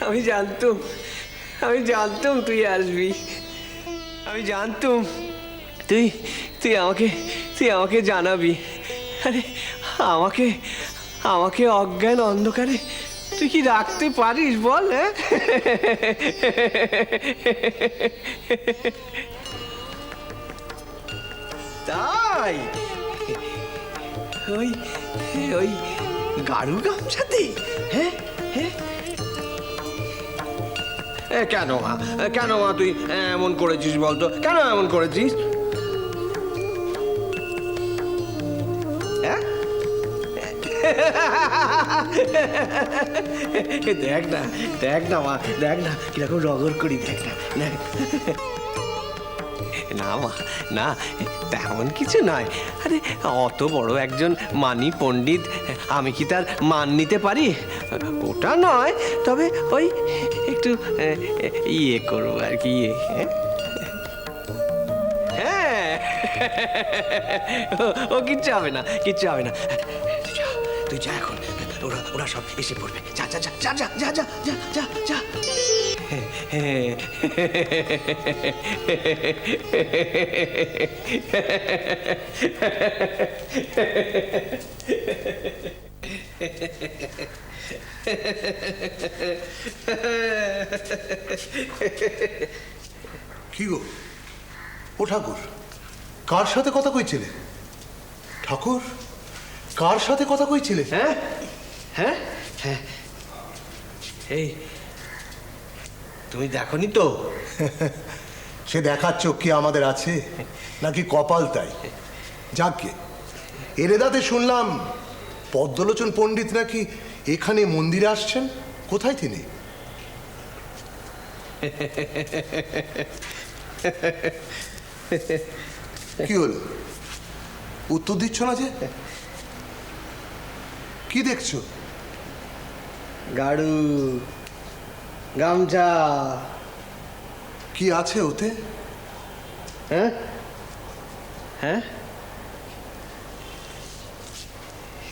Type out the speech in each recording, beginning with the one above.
আমি জানতাম তুই আসবি। আমি জানতাম তুই আমাকে জানাবি। আরে আমাকে অজ্ঞান অন্ধকারে তুই কি রাখতে পারিস বল? হ্যাঁ, তাই ওই ওই গাড়ু গামছাতে? হ্যাঁ হ্যাঁ, কেন মা তুই এমন করেছিস বলতো? কেন এমন করেছিস? হ্যাঁ, দেখ না মা, দেখ না কিরকম রগর করি, দেখ না। না মা, না তেমন কিছু নয়। আরে অত বড় একজন মানি পণ্ডিত, আমি কি তার মান নিতে পারি? ওটা নয়, তবে ওই একটু ইয়ে করবো আর কি। হ্যাঁ, ও কিচ্ছু হবে না। তুই যা এখন, ওরা সব এসে পড়বে। যা যা যা যা যা যা যা যা যা। কি গো ও ঠাকুর, কার সাথে কথা কইছিলে? ঠাকুর, কার সাথে কথা কইছিলে? হ্যাঁ হ্যাঁ হ্যাঁ, এই তুমি দেখনি তো? সে দেখার চোখ কি আমাদের আছে নাকি কপাল তাই? যাকে এরেদাতে শুনলাম পদ্মলোচন পণ্ডিত নাকি এখানে মন্দিরে আসছেন। কোথায় তিনি? কি হলো, উত্তর দিচ্ছ না যে? কি দেখছো? গাড়ু গামছা। কি আছে ওতে? হ্যাঁ হ্যাঁ,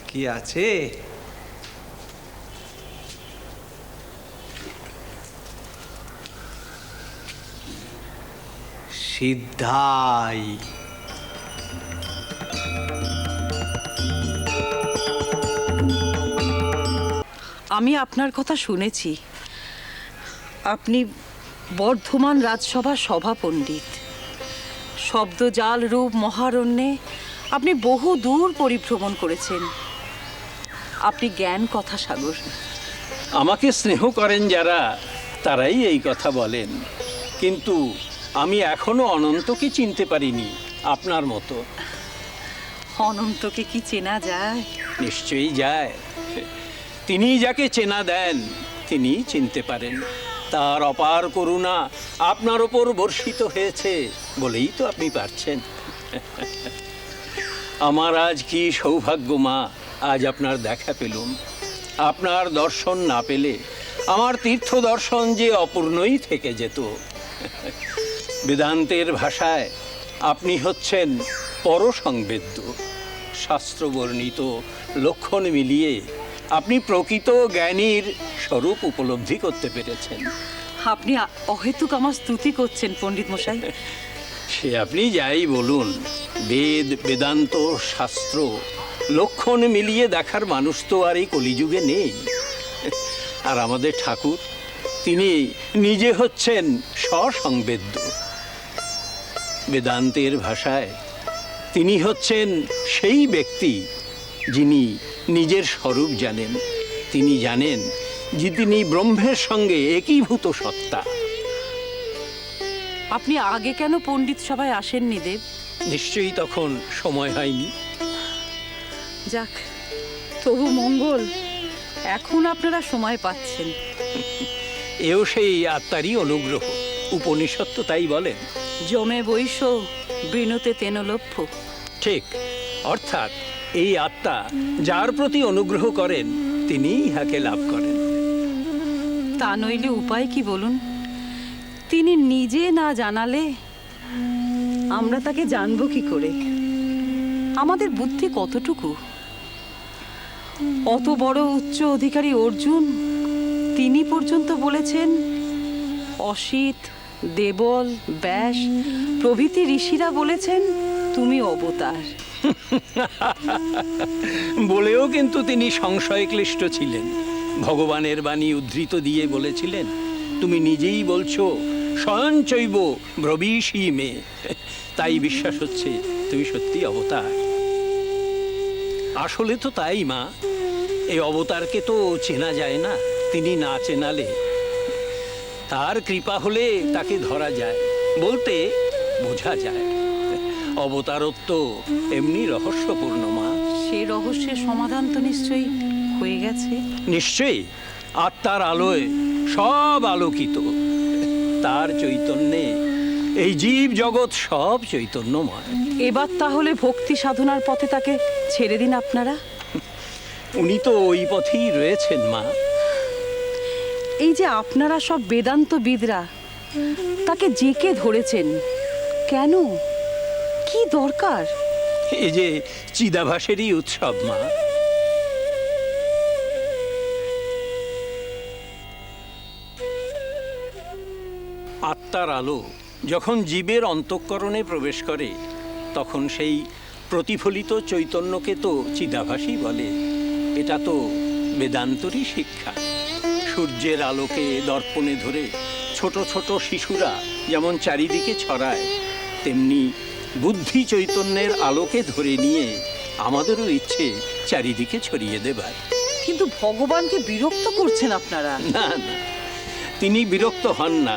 কি আছে? সিদ্ধাই। আমি আপনার কথা শুনেছি। আপনি বর্ধমান রাজসভার সভা পণ্ডিত। শব্দজাল রূপ মহারণ্যে আপনি বহু দূর পরিভ্রমণ করেছেন। আপনি জ্ঞান কথা সাগর। আমাকে স্নেহ করেন যারা, তারাই এই কথা বলেন, কিন্তু আমি এখনো অনন্তকে চিনতে পারিনি আপনার মতো। অনন্তকে কি চেনা যায়? নিশ্চয়ই যায়। তিনি যাকে চেনা দেন তিনি চিনতে পারেন। তার অপার করুণা আপনার ওপর বর্ষিত হয়েছে বলেই তো আপনি পারছেন। আমার আজ কি সৌভাগ্য মা, আজ আপনার দেখা পেলুম। আপনার দর্শন না পেলে আমার তীর্থ দর্শন যে অপূর্ণই থেকে যেত। বেদান্তের ভাষায় আপনি হচ্ছেন পরসংবেদ্য। শাস্ত্রবর্ণিত লক্ষণ মিলিয়ে আপনি প্রকৃত জ্ঞানীর স্বরূপ উপলব্ধি করতে পেরেছেন। আপনি অহেতুক আমার স্তুতি করছেন পণ্ডিত মশাই। সে আপনি যাই বলুন, বেদ বেদান্ত শাস্ত্র লক্ষণ মিলিয়ে দেখার মানুষ তো আর এই কলিযুগে নেই। আর আমাদের ঠাকুর, তিনি নিজে হচ্ছেন স্বসংবেদ্য। বেদান্তের ভাষায় তিনি হচ্ছেন সেই ব্যক্তি যিনি নিজের স্বরূপ জানেন। তিনি জানেন যে তিনি ব্রহ্মের সঙ্গে একীভূত সত্তা। আপনি আগে কেন পণ্ডিত সভায় আসেননি দেব? নিশ্চয়ই তখন সময় হয়নি। যাক, তবু মঙ্গল, এখন আপনারা সময় পাচ্ছেন। এও সেই আত্মারই অনুগ্রহ। উপনিষদ তো তাই বলেন, জমে বৈশ বৃণতে তেনলভ্য। ঠিক, অর্থাৎ এই আত্মা যার প্রতি অনুগ্রহ করেন তিনি ইহাকে লাভ করেন। তা নইলে উপায় কি বলুন? তিনি নিজে না জানালে আমরা তাকে জানবো কি করে? আমাদের বুদ্ধি কতটুকু? অত বড় উচ্চ অধিকারী অর্জুন তিনি পর্যন্ত বলেছেন অসিত, দেবল, ব্যাস প্রভৃতি ঋষিরা বলেছেন তুমি অবতার। বলেও কিন্তু তিনি সংশয় ক্লিষ্ট ছিলেন। ভগবানের বাণী উদ্ধৃত দিয়ে বলেছিলেন, তুমি নিজেই বলছো স্বয়ং চৈব ব্রবীষি মে। তাই বিশ্বাস হচ্ছে তুমি সত্যি অবতার। আসলে তো তাই মা, এই অবতারকে তো চেনা যায় না। তিনি না চেনালে, তার কৃপা হলে তাকে ধরা যায়, বলতে বোঝা যায়। অবতারত্ব এমনি রহস্যপূর্ণ মা। সে রহস্যের সমাধান তো নিশ্চয়ই হয়ে গেছে। নিশ্চয়ই, আত্মার আলোয় সব আলোকিত। তার চৈতন্যে এই জীব জগৎ সব চৈতন্যময়। এবার তাহলে ভক্তি সাধনার পথে তাকে ছেড়ে দিন আপনারা। উনি তো ওই পথেই রয়েছেন মা। এই যে আপনারা সব বেদান্তবিদরা তাকে জেকে ধরেছেন, কেন? কি দরকার? এই যে চিদাভাসেরই উৎসব মা। আত্মার আলো যখন জীবের অন্তঃকরণে প্রবেশ করে, তখন সেই প্রতিফলিত চৈতন্যকে তো চিদাভাসই বলে। এটা তো বেদান্তরই শিক্ষা। সূর্যের আলোকে দর্পণে ধরে ছোট ছোট শিশুরা যেমন চারিদিকে ছড়ায়, তেমনি বুদ্ধি চৈতন্যের আলোকে ধরে নিয়ে আমাদেরও ইচ্ছে চারিদিকে ছড়িয়ে দেবার। কিন্তু ভগবানকে বিরক্ত করছেন আপনারা। না না, তিনি বিরক্ত হন না।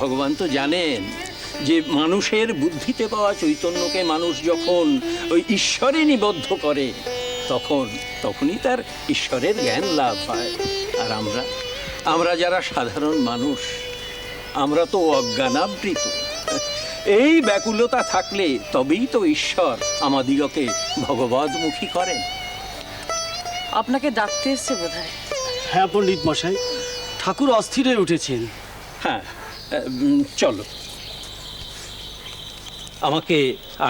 ভগবান তো জানেন যে মানুষের বুদ্ধিতে পাওয়া চৈতন্যকে মানুষ যখন ওই ঈশ্বরে নিবদ্ধ করে, তখনই তার ঈশ্বরের জ্ঞান লাভ হয়। আর আমরা যারা সাধারণ মানুষ, আমরা তো অজ্ঞানাবৃত। এই ব্যাকুলতা থাকলে তবেই তো ঈশ্বর আমাদিগকে ভগবদ্মুখী করেন। আপনাকে ডাকতে এসছে বোধহয়। হ্যাঁ পণ্ডিত মশাই, ঠাকুর অস্থির হয়ে উঠেছেন। হ্যাঁ, চলো, আমাকে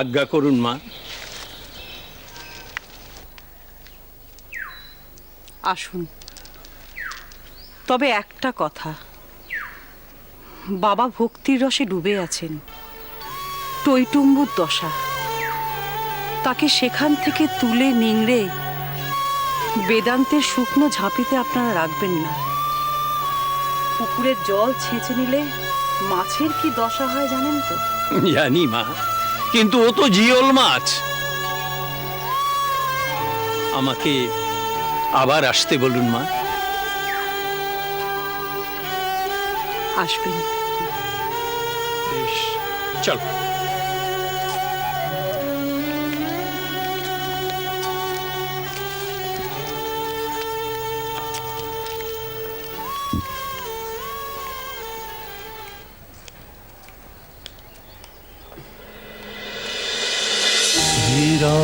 আজ্ঞা করুন মা। আসুন। তবে একটা কথা, বাবা ভক্তির রসে ডুবে আছেন, টইটুম্বুর দশা। তাকে সেখান থেকে তুলে নিংড়ে বেদান্তের শুকনো ঝাঁপিতে আপনারা রাখবেন না। পুকুরের জল ছেঁচে নিলে মাছের কি দশা হয় জানেন তো? জানি মা, কিন্তু ও তো জিওল মাছ। আমাকে আবার আসতে বলুন মা। আসবেন। বেশ, চল। হীরা